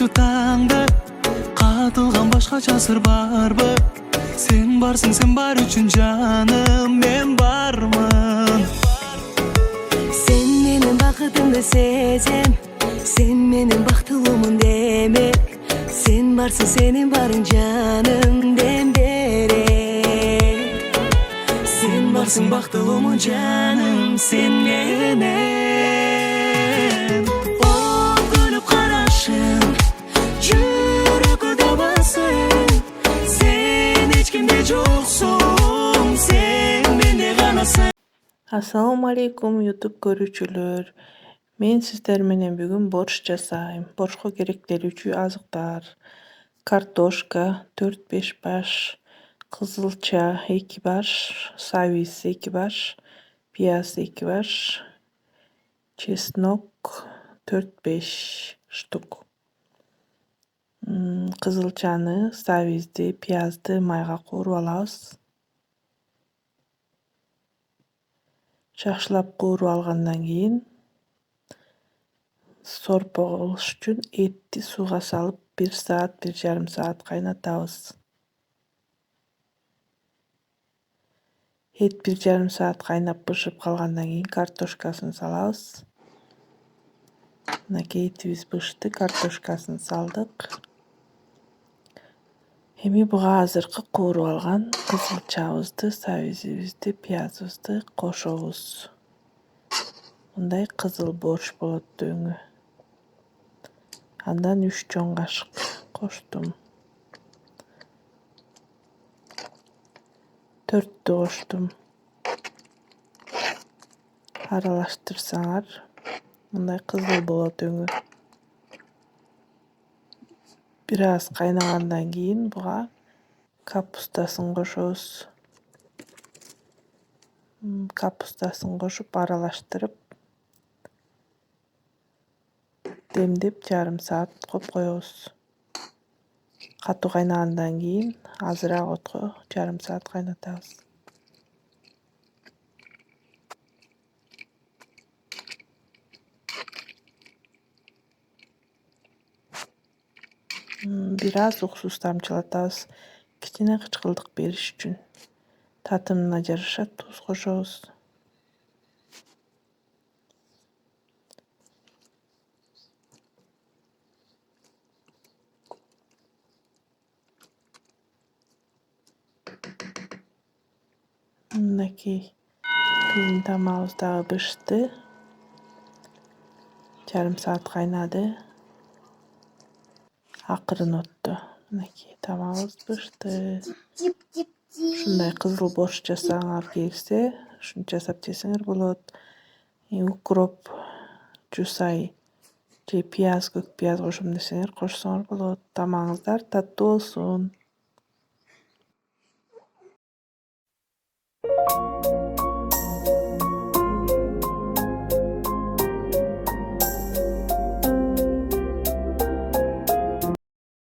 болчу таңда катылган башкача сыр барбы? Sen барсың, sen бар үчүн жаным, мен бармын. Sen менин бакытымды сезем, sen менин бактылуумун демек. Sen барсың, сенин барың жаным дем берет. Sen барсың, бактылуумун жаным, sen менен. О, күлүп карашың, жүрөгү басың. Sen эч кимде жоксуң, sen менде ганасың. Assalamu alaikum YouTube көрүүчүлөр. Мен сиздер менен бүгүн борщ жасайм. Борщко керектелүүчү азыктар: картошка 4-5 баш, кызылча 2 баш, сабиз 2 баш, пияз 2 баш, чеснок 4-5 штук. Кызылчаны, сабизди, пиязды майга кууруп алабыз. Жакшылап кууруп алгандан кийин сорпо кылыш үчүн этти сууга салып 1 саат, 1,5 саат кайнатабыз. Эт 1,5 саат кайнап бышып калгандан кийин картошкасын салабыз. Мынакей этибиз бышты, картошкасын салдык. Эми буга азыркы кууруп алган кызылчабызды, сабизибизди, пиязыбызды кошобуз. Мындай кызыл борщ болот өңү. Андан 3 чоң кашык коштум. 4'tü коштум. Аралаштырсаңар мындай кызыл болот өңү. Бир аз кайнагандан кийин буга капустасын кошобуз. Капустасын кошуп аралаштырып демдеп 1,5 саат коюп коебуз. Катуу кайнагандан кийин азыраак отко 1,5 саат кайнатабыз. Бир аз уксус тамчылатабыз, кичине кычкылдык бериш үчүн. Татымына жараша туз кошобуз. Мынакей биздин тамагыбыз дагы бышты. 1,5 саат кайнады. Акырын отто. Мынакей тамагыбыз бышты. Ушундай кызыл борщ жасаңар келсе, ушуну жасап жесеңер болот. Укроп, жусай же пияз, көк пияз кошом десеңер кошсоңор болот. Тамагыңыздар таттуу болсун.